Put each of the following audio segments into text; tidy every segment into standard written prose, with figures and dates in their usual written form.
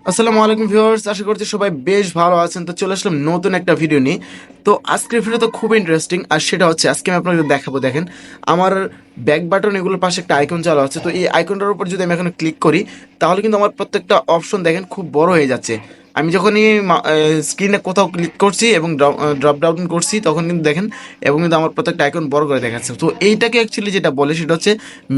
আসসালামু আলাইকুম ভিউয়ার্স, আশা করছি সবাই বেশ ভালো আছেন। তো চলে আসলাম নতুন একটা ভিডিও নিয়ে। তো আজকের ভিডিও তো খুব ইন্টারেস্টিং, আর সেটা হচ্ছে আজকে আমি আপনাকে দেখাবো। দেখেন আমার ব্যাক বাটন এগুলোর পাশে একটা আইকন চালু আছে। তো এই আইকনটার উপর যদি আমি এখন ক্লিক করি, তাহলে কিন্তু আমার প্রত্যেকটা অপশন দেখেন খুব বড় হয়ে যাচ্ছে। আমি যখনই স্ক্রিনে কোথাও ক্লিক করছি এবং ড্রপ ডাউন করছি, তখন কিন্তু দেখেন এবং কিন্তু আমার প্রত্যেকটা আইকন বড় করে দেখাচ্ছে। তো এইটাকে অ্যাকচুয়ালি যেটা বলে সেটা হচ্ছে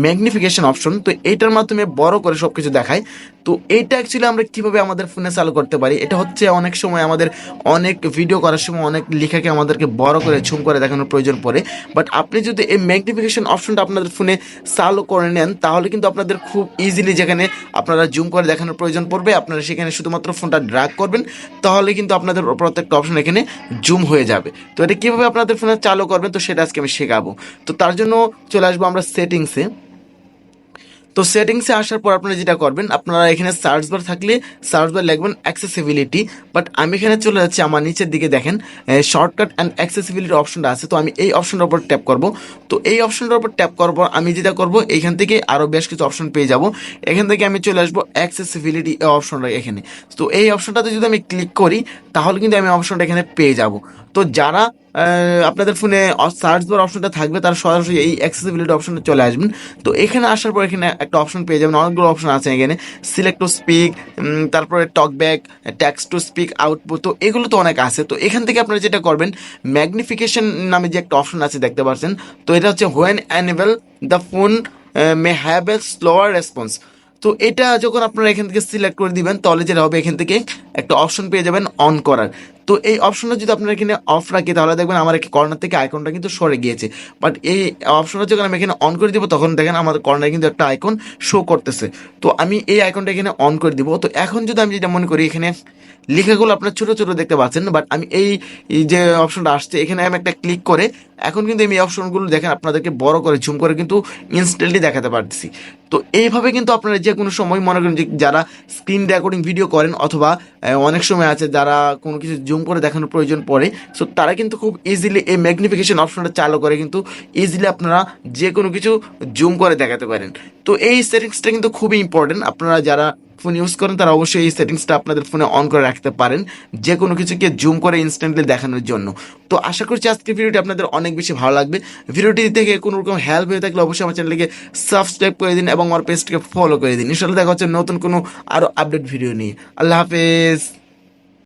ম্যাগনিফিকেশন অপশন। তো এইটার মাধ্যমে বড় করে সব কিছু দেখায়। তো এইটা অ্যাকচুয়ালি আমরা কীভাবে আমাদের ফোনে চালু করতে পারি, এটা হচ্ছে অনেক সময় আমাদের অনেক ভিডিও করার সময় অনেক লেখাকে আমাদেরকে বড় করে ঝুম করে দেখানোর প্রয়োজন পড়ে। বাট আপনি যদি এই ম্যাগনিফিকেশন অপশনটা আপনাদের ফোনে চালু করে নেন, তাহলে কিন্তু আপনাদের খুব ইজিলি যেখানে আপনারা জুম করে দেখানোর প্রয়োজন পড়বে, আপনারা সেখানে শুধুমাত্র ফোনটা ড্র্যাগ করবেন, তাহলে কিন্তু আপনাদের প্রত্যেকটা অপশন এখানে জুম হয়ে যাবে। তো এটা কীভাবে আপনাদের ফোনে চালু করবেন, তো সেটা আজকে আমি শেখাবো। তো তার জন্য চলে আসবো আমরা সেটিংসে। তো সেটিংসে আসার পর আপনারা যেটা করবেন, আপনারা এখানে সার্চ বার থাকলে সার্চ বার লিখবেন অ্যাক্সেসিবিলিটি। বাট আমি এখানে চলে যাচ্ছি, আমার নিচের দিকে দেখেন শর্টকাট অ্যান্ড অ্যাক্সেসিবিলিটি অপশনটা আছে। তো আমি এই অপশনটার উপর ট্যাপ করব। তো এই অপশনটার উপর ট্যাপ করার পর আমি যেটা করব, এখান থেকে আরও বেশ কিছু অপশন পেয়ে যাব। এখান থেকে আমি চলে আসবো অ্যাক্সেসিবিলিটি অপশনটা এখানে। তো এই অপশনটাতে যদি আমি ক্লিক করি, তাহলে কিন্তু আমি অপশনটা এখানে পেয়ে যাব। তো যারা আপনাদের ফোনে সার্চ বার অপশনটা থাকবে, তারা সরাসরি এই অ্যাক্সেসিবিলিটি অপশনে চলে আসবেন। তো এখানে আসার পর এখানে একটা অপশন পেয়ে যাবেন, অনেকগুলো অপশন আছে এখানে। সিলেক্ট টু স্পিক, তারপরে টক back, text to speak, output, তো এগুলো তো অনেক আছে। তো এখান থেকে আপনারা যেটা করবেন, ম্যাগনিফিকেশন নামে যে একটা অপশন আছে দেখতে পাচ্ছেন, তো এটা হচ্ছে when enable the phone may have a slower response. তো এটা যখন আপনারা এখান থেকে সিলেক্ট করে দিবেন, তাহলে যেটা হবে, এখান থেকে একটা অপশন পেয়ে যাবেন অন করার। তো এই অপশনটা যদি আপনারা এখানে অফ রাখি, তাহলে দেখবেন আমার কর্নার থেকে আইকনটা কিন্তু সরে গিয়েছে। বাট এই অপশনটা যখন আমি এখানে অন করে দিব, তখন দেখেন আমাদের কর্নারে কিন্তু একটা আইকন শো করতেছে। তো আমি এই আইকনটা এখানে অন করে দিব। তো এখন যদি আমি যেটা মনে করি, এখানে লেখাগুলো আপনার ছোটো ছোটো দেখতে পাচ্ছেন, বাট আমি এই যে অপশনটা আসছে, এখানে আমি একটা ক্লিক করে এখন কিন্তু আমি এই অপশনগুলো দেখেন আপনাদেরকে বড় করে ঝুম করে কিন্তু ইনস্ট্যান্টলি দেখাতে পারতেছি। তো এইভাবে কিন্তু আপনারা যে কোনো সময় মনে করেন যে যারা স্ক্রিন রেকর্ডিং ভিডিও করেন, অথবা অনেক সময় আছে যারা কোনো কিছু জুম করে দেখানোর প্রয়োজন পড়ে, সো তারা কিন্তু খুব ইজিলি এই ম্যাগনিফিকেশন অপশনটা চালু করে কিন্তু ইজিলি আপনারা যে কোনো কিছু জুম করে দেখাতে পারেন। তো এই সেটিংসটা কিন্তু খুবই ইম্পর্টেন্ট। আপনারা যারা ফোন ইউজ করেন, তারা অবশ্যই এই সেটিংসটা আপনাদের ফোনে অন করে রাখতে পারেন, যে কোনো কিছুকে জুম করে ইনস্ট্যান্টলি দেখানোর জন্য। তো আশা করছি আজকের ভিডিওটি আপনাদের অনেক বেশি ভালো লাগবে। ভিডিওটি থেকে কোনো রকম হেল্প হয়ে থাকলে অবশ্যই আমার চ্যানেলকে সাবস্ক্রাইব করে দিন এবং আমার পেজটিকে ফলো করে দিন। ইনশাআল্লাহ দেখা হচ্ছে নতুন কোনো আরও আপডেট ভিডিও নিয়ে। আল্লাহ হাফেজ।